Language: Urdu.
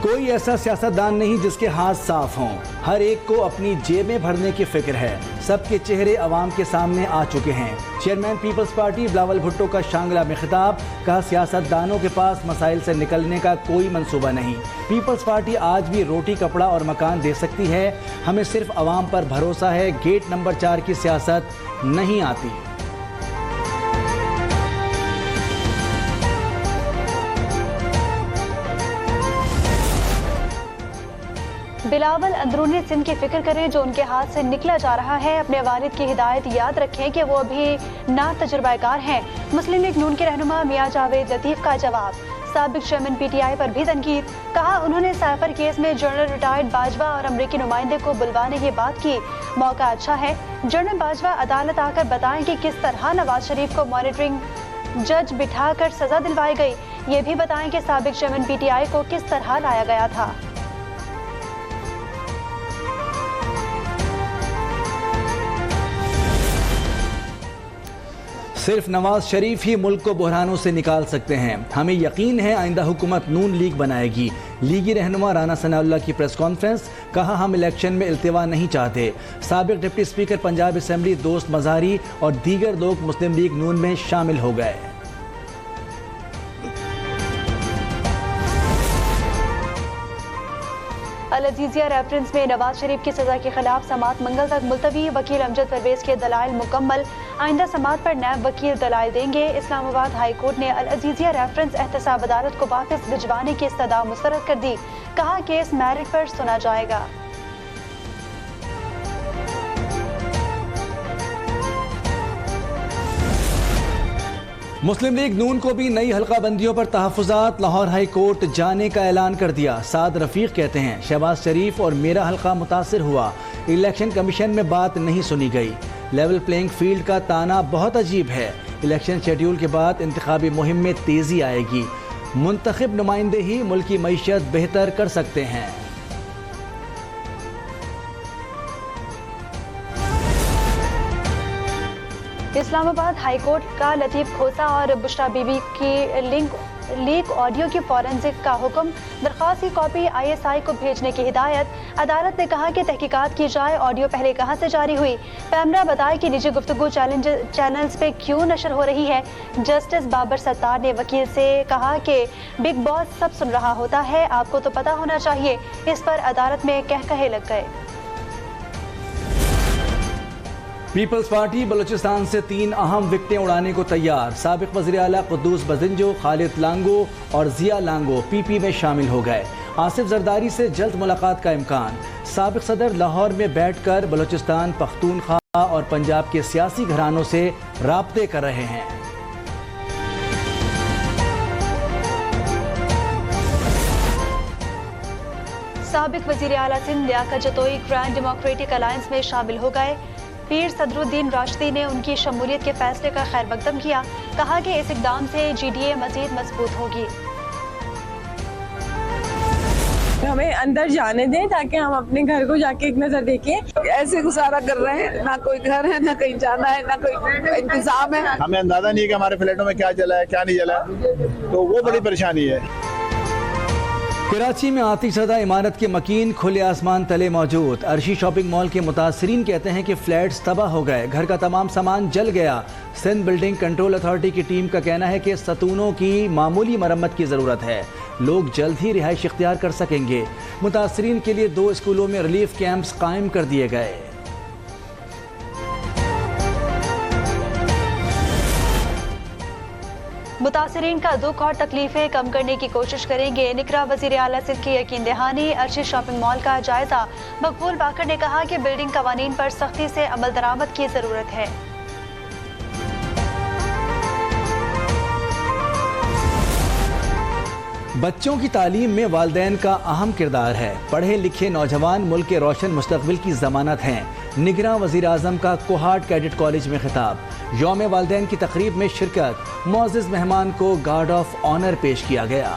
کوئی ایسا سیاستدان نہیں جس کے ہاتھ صاف ہوں، ہر ایک کو اپنی جیب میں بھرنے کی فکر ہے۔ سب کے چہرے عوام کے سامنے آ چکے ہیں۔ Chairman Peoples Party Bilawal Bhutto کا شانگلہ میں خطاب، کہا سیاستدانوں کے پاس مسائل سے نکلنے کا کوئی منصوبہ نہیں۔ پیپلز پارٹی آج بھی روٹی کپڑا اور مکان دے سکتی ہے، ہمیں صرف عوام پر بھروسہ ہے، گیٹ نمبر 4 کی سیاست نہیں آتی۔ بلاول اندرونی سندھ کی فکر کریں جو ان کے ہاتھ سے نکلا جا رہا ہے، اپنے والد کی ہدایت یاد رکھیں کہ وہ ابھی نا تجربہ کار ہیں۔ مسلم لیگ نون کے رہنما میاں جاوید لطیف کا جواب، سابق چیئرمین پی ٹی آئی پر بھی تنقید، کہا انہوں نے سائفر کیس میں جنرل ریٹائرڈ باجوہ اور امریکی نمائندے کو بلوانے کی بات کی، موقع اچھا ہے جنرل باجوہ عدالت آ کر بتائیں کہ کس طرح نواز شریف کو مانیٹرنگ جج بٹھا کر سزا دلوائی گئی، یہ بھی بتائیں کہ سابق چیئرمین پی ٹی آئی کو کس طرح لایا گیا تھا۔ صرف نواز شریف ہی ملک کو بحرانوں سے نکال سکتے ہیں، ہمیں یقین ہے آئندہ حکومت نون لیگ بنائے گی۔ لیگی رہنما رانا ثناء اللہ کی پریس کانفرنس، کہا ہم الیکشن میں التوا نہیں چاہتے۔ سابق ڈپٹی اسپیکر پنجاب اسمبلی دوست مظہری اور دیگر لوگ مسلم لیگ نون میں شامل ہو گئے۔ العزیزیہ ریفرنس میں نواز شریف کی سزا کے خلاف سماعت منگل تک ملتوی، وکیل امجد پرویز کے دلائل مکمل، آئندہ سماعت پر نیب وکیل دلائل دیں گے۔ اسلام آباد ہائی کورٹ نے العزیزیہ ریفرنس احتساب عدالت کو واپس بھجوانے کی استدعا مسترد کر دی، کہا کیس میرٹ پر سنا جائے گا۔ مسلم لیگ نون کو بھی نئی حلقہ بندیوں پر تحفظات، لاہور ہائی کورٹ جانے کا اعلان کر دیا۔ سعد رفیق کہتے ہیں شہباز شریف اور میرا حلقہ متاثر ہوا، الیکشن کمیشن میں بات نہیں سنی گئی، لیول پلینگ فیلڈ کا تانا بہت عجیب ہے، الیکشن شیڈیول کے بعد انتخابی مہم میں تیزی آئے گی، منتخب نمائندے ہی ملکی معیشت بہتر کر سکتے ہیں۔ اسلام آباد ہائی کورٹ کا لطیف کھوسہ اور بشرا بی بی کی لیک آڈیو کی فورنزک کا حکم، درخواست کی کاپی آئی ایس آئی کو بھیجنے کی ہدایت۔ عدالت نے کہا کہ تحقیقات کی جائے، آڈیو پہلے کہاں سے جاری ہوئی، پیمرا بتائے کہ نجی گفتگو چینلز پہ کیوں نشر ہو رہی ہے۔ جسٹس بابر ستار نے وکیل سے کہا کہ بگ باس سب سن رہا ہوتا ہے، آپ کو تو پتہ ہونا چاہیے، اس پر عدالت میں کہے لگ گئے۔ پیپلز پارٹی بلوچستان سے 3 اہم وکٹیں اڑانے کو تیار، سابق وزیر اعلیٰ قدوس بزنجو، خالد لانگو اور ضیاء لانگو پی پی میں شامل ہو گئے۔ آصف زرداری سے جلد ملاقات کا امکان، سابق صدر لاہور میں بیٹھ کر بلوچستان، پختونخوا اور پنجاب کے سیاسی گھرانوں سے رابطے کر رہے ہیں۔ سابق وزیر اعلیٰ سندھ لیاقت جتوئی گرینڈ ڈیموکریٹک الائنس میں شامل ہو گئے۔ پیر صدر الدین راشدی نے ان کی شمولیت کے فیصلے کا خیر مقدم کیا، کہا کہ اس اقدام سے جی ڈی اے مزید مضبوط ہوگی۔ ہمیں اندر جانے دیں تاکہ ہم اپنے گھر کو جا کے ایک نظر دیکھیں۔ ایسے گزارا کر رہے ہیں، نہ کوئی گھر ہے، نہ کہیں جانا ہے، نہ کوئی انتظام ہے۔ ہمیں اندازہ نہیں ہے کہ ہمارے فلیٹوں میں کیا چلا ہے، کیا نہیں چلا ہے، تو وہ بڑی پریشانی ہے۔ کراچی میں آتش زدہ عمارت کے مکین کھلے آسمان تلے موجود، عرشی شاپنگ مال کے متاثرین کہتے ہیں کہ فلیٹس تباہ ہو گئے، گھر کا تمام سامان جل گیا۔ سندھ بلڈنگ کنٹرول اتھارٹی کی ٹیم کا کہنا ہے کہ ستونوں کی معمولی مرمت کی ضرورت ہے، لوگ جلد ہی رہائش اختیار کر سکیں گے۔ متاثرین کے لیے 2 اسکولوں میں ریلیف کیمپس قائم کر دیے گئے۔ متاثرین کا دکھ اور تکلیفیں کم کرنے کی کوشش کریں گے، نکرا وزیر اعلیٰ سندھ کی یقین دہانی۔ عرشی شاپنگ مال کا جائزہ، مقبول باقر نے کہا کہ بلڈنگ قوانین پر سختی سے عمل درآمد کی ضرورت ہے۔ بچوں کی تعلیم میں والدین کا اہم کردار ہے، پڑھے لکھے نوجوان ملک کے روشن مستقبل کی ضمانت ہیں۔ نگراں وزیر اعظم کا کوہاٹ کیڈٹ کالج میں خطاب، یوم والدین کی تقریب میں شرکت، معزز مہمان کو گارڈ آف آنر پیش کیا گیا۔